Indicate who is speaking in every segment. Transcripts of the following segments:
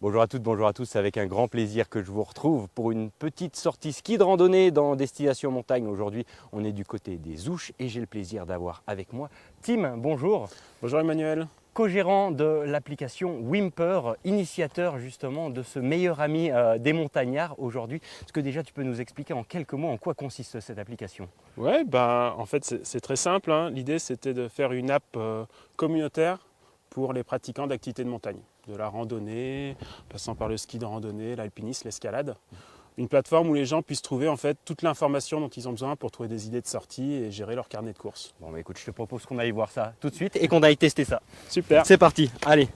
Speaker 1: Bonjour à toutes, bonjour à tous, c'est avec un grand plaisir que je vous retrouve pour une petite sortie ski de randonnée dans Destination Montagne. Aujourd'hui, on est du côté des Ouches et j'ai le plaisir d'avoir avec moi Tim, bonjour.
Speaker 2: Bonjour Emmanuel.
Speaker 1: Co-gérant de l'application Whymper, initiateur justement de ce meilleur ami des montagnards aujourd'hui. Est-ce que déjà tu peux nous expliquer en quelques mots en quoi consiste cette application?
Speaker 2: Ouais, en fait c'est très simple, hein. L'idée c'était de faire une app communautaire pour les pratiquants d'activités de montagne. De la randonnée, passant par le ski de randonnée, l'alpinisme, l'escalade. Une plateforme où les gens puissent trouver en fait toute l'information dont ils ont besoin pour trouver des idées de sortie et gérer leur carnet de courses.
Speaker 1: Bon bah écoute, je te propose qu'on aille voir ça tout de suite et qu'on aille tester ça.
Speaker 2: Super.
Speaker 1: C'est parti, allez.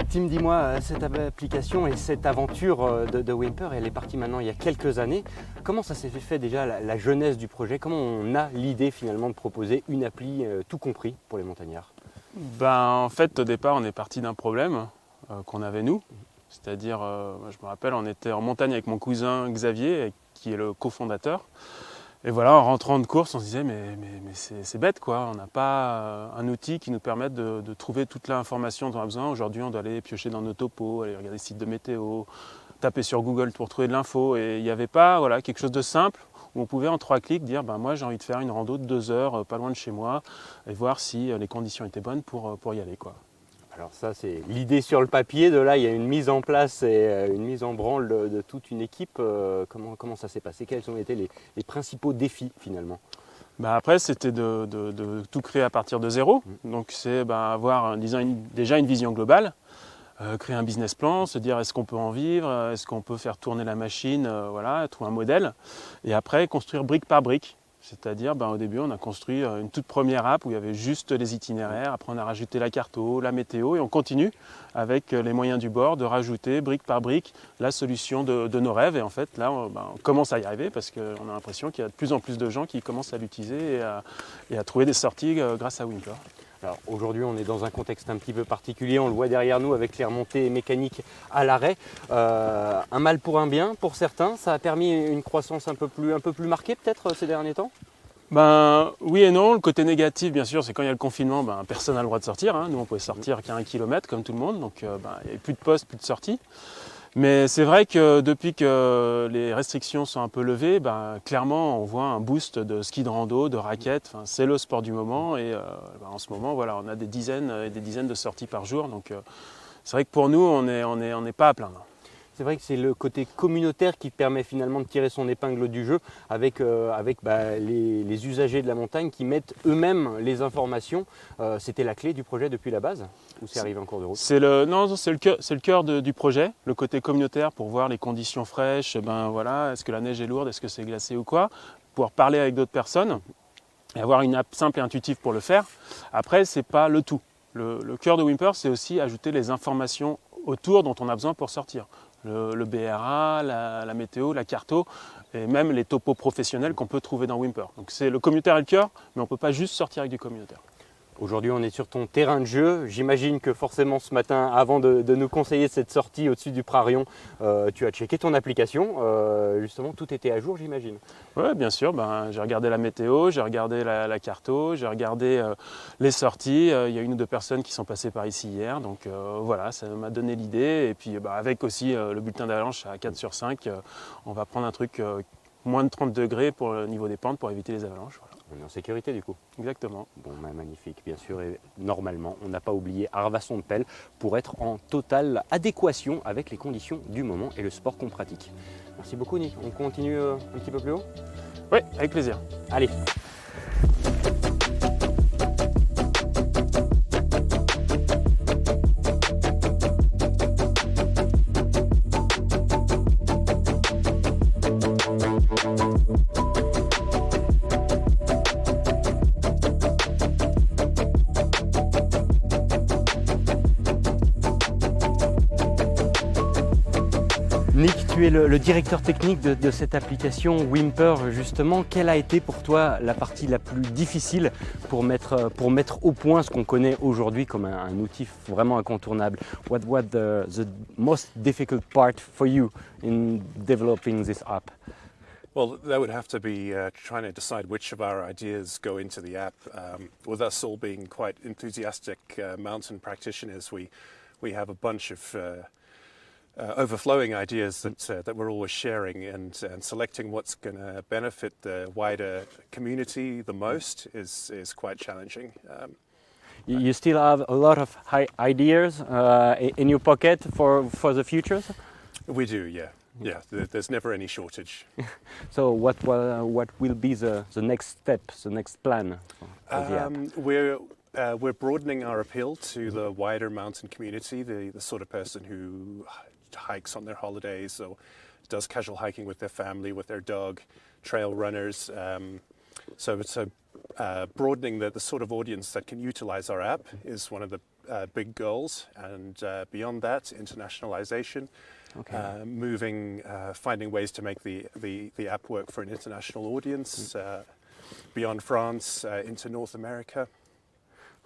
Speaker 1: Tim, dis-moi, cette application et cette aventure de Whymper, elle est partie maintenant il y a quelques années. Comment ça s'est fait déjà la genèse du projet? Comment on a l'idée finalement de proposer une appli tout compris pour les montagnards?
Speaker 2: En fait au départ on est parti d'un problème qu'on avait nous. C'est-à-dire, je me rappelle, on était en montagne avec mon cousin Xavier, qui est le cofondateur. Et voilà, en rentrant de course, on se disait mais c'est bête quoi, on n'a pas un outil qui nous permette de trouver toute l'information dont on a besoin. Aujourd'hui, on doit aller piocher dans nos topos, aller regarder les sites de météo, taper sur Google pour trouver de l'info. Et il n'y avait pas quelque chose de simple où on pouvait en 3 clics dire moi j'ai envie de faire une rando de 2 heures pas loin de chez moi et voir si les conditions étaient bonnes pour y aller quoi.
Speaker 1: Alors ça, c'est l'idée sur le papier. De là, il y a une mise en place et une mise en branle de toute une équipe. Comment ça s'est passé? Quels ont été les principaux défis finalement?
Speaker 2: Après, c'était de tout créer à partir de zéro. Donc c'est avoir déjà une vision globale, créer un business plan, se dire est-ce qu'on peut en vivre, est-ce qu'on peut faire tourner la machine, trouver un modèle. Et après, construire brique par brique. C'est-à-dire, au début, on a construit une toute première app où il y avait juste les itinéraires. Après, on a rajouté la carto, la météo et on continue avec les moyens du bord de rajouter brique par brique la solution de nos rêves. Et en fait, là, on commence à y arriver parce qu'on a l'impression qu'il y a de plus en plus de gens qui commencent à l'utiliser et à trouver des sorties grâce à Whymper.
Speaker 1: Alors aujourd'hui, on est dans un contexte un petit peu particulier, on le voit derrière nous avec les remontées mécaniques à l'arrêt. Un mal pour un bien pour certains, ça a permis une croissance un peu plus marquée peut-être ces derniers temps?
Speaker 2: Oui et non. Le côté négatif, bien sûr, c'est quand il y a le confinement, personne n'a le droit de sortir. Hein. Nous, on pouvait sortir qu'à 1 kilomètre comme tout le monde, donc il n'y avait plus de postes, plus de sorties. Mais c'est vrai que depuis que les restrictions sont un peu levées, clairement on voit un boost de ski de rando, de raquettes. C'est le sport du moment et en ce moment on a des dizaines et des dizaines de sorties par jour. Donc c'est vrai que pour nous on n'est pas à plaindre.
Speaker 1: C'est vrai que c'est le côté communautaire qui permet finalement de tirer son épingle du jeu avec les usagers de la montagne qui mettent eux-mêmes les informations. C'était la clé du projet depuis la base ou c'est arrivé en cours de route?
Speaker 2: C'est le cœur du projet, le côté communautaire pour voir les conditions fraîches, est-ce que la neige est lourde, est-ce que c'est glacé ou quoi, pouvoir parler avec d'autres personnes et avoir une app simple et intuitive pour le faire. Après, c'est pas le tout. Le cœur de Whymper, c'est aussi ajouter les informations autour dont on a besoin pour sortir. Le BRA, la météo, la carto et même les topos professionnels qu'on peut trouver dans Whymper. Donc c'est le communautaire et le cœur, mais on ne peut pas juste sortir avec du communautaire.
Speaker 1: Aujourd'hui, on est sur ton terrain de jeu. J'imagine que forcément ce matin, avant de nous conseiller cette sortie au-dessus du Prarion, tu as checké ton application. Justement, tout était à jour, j'imagine.
Speaker 2: Oui, bien sûr. J'ai regardé la météo, j'ai regardé la carto, j'ai regardé les sorties. Il y a 1 ou 2 personnes qui sont passées par ici hier. Donc ça m'a donné l'idée. Et puis avec aussi le bulletin d'avalanche à 4 sur 5, on va prendre un truc moins de 30 degrés pour le niveau des pentes pour éviter les avalanches. Voilà.
Speaker 1: On est en sécurité du coup.
Speaker 2: Exactement.
Speaker 1: Bon, magnifique, bien sûr. Et normalement, on n'a pas oublié Arvasson de Pelle pour être en totale adéquation avec les conditions du moment et le sport qu'on pratique. Merci beaucoup, Nick. On continue un petit peu plus haut?
Speaker 2: Oui, avec plaisir.
Speaker 1: Allez. Nick, tu es le directeur technique de cette application Wimper justement. Quelle a été pour toi la partie la plus difficile pour mettre au point ce qu'on connaît aujourd'hui comme un outil vraiment incontournable? What was the most difficult part for you in developing this app?
Speaker 3: Well, that would have to be trying to decide which of our ideas go into the app. With us all being quite enthusiastic mountain practitioners, we have a bunch of overflowing ideas that we're always sharing, and selecting what's going to benefit the wider community the most is quite challenging.
Speaker 1: You still have a lot of ideas in your pocket for the futures?
Speaker 3: We do, yeah. Yeah, there's never any shortage.
Speaker 1: So what will be the next step, the next plan for the app?
Speaker 3: We're broadening our appeal to the wider mountain community, the sort of person who hikes on their holidays or does casual hiking with their family, with their dog, trail runners. So broadening the sort of audience that can utilize our app is one of the big goals. And beyond that, internationalization. Okay. Finding ways to make the app work for an international audience, beyond France, into North America.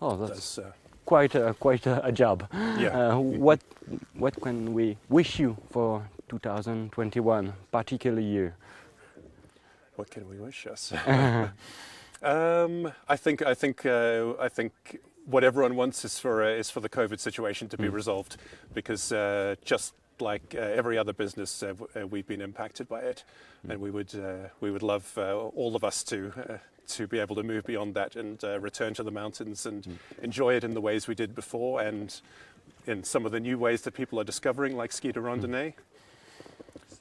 Speaker 1: Oh, that's quite a job.
Speaker 3: Yeah.
Speaker 1: What can we wish you for 2021, particular year?
Speaker 3: What can we wish us? I think what everyone wants is for the COVID situation to be resolved, because just like every other business, we've been impacted by it, and we would love all of us to be able to move beyond that and return to the mountains and enjoy it in the ways we did before, and in some of the new ways that people are discovering, like ski de randonnée.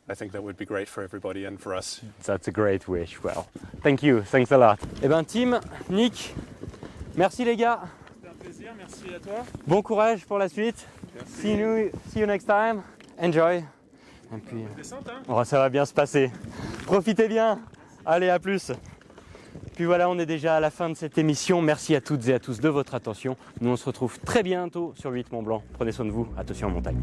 Speaker 3: I think that would be great for everybody and for us.
Speaker 1: That's a great wish. Well, thank you. Thanks a lot. Eh ben, Tim, Nick, merci les gars.
Speaker 2: C'était un plaisir, merci à toi.
Speaker 1: Bon courage pour la suite. See you next time. Enjoy. Et puis,
Speaker 2: Descente, hein?
Speaker 1: oh, ça va bien se passer. Profitez bien. Allez, à plus. Puis voilà, on est déjà à la fin de cette émission. Merci à toutes et à tous de votre attention. Nous, on se retrouve très bientôt sur le 8 Mont Blanc. Prenez soin de vous. Attention en montagne.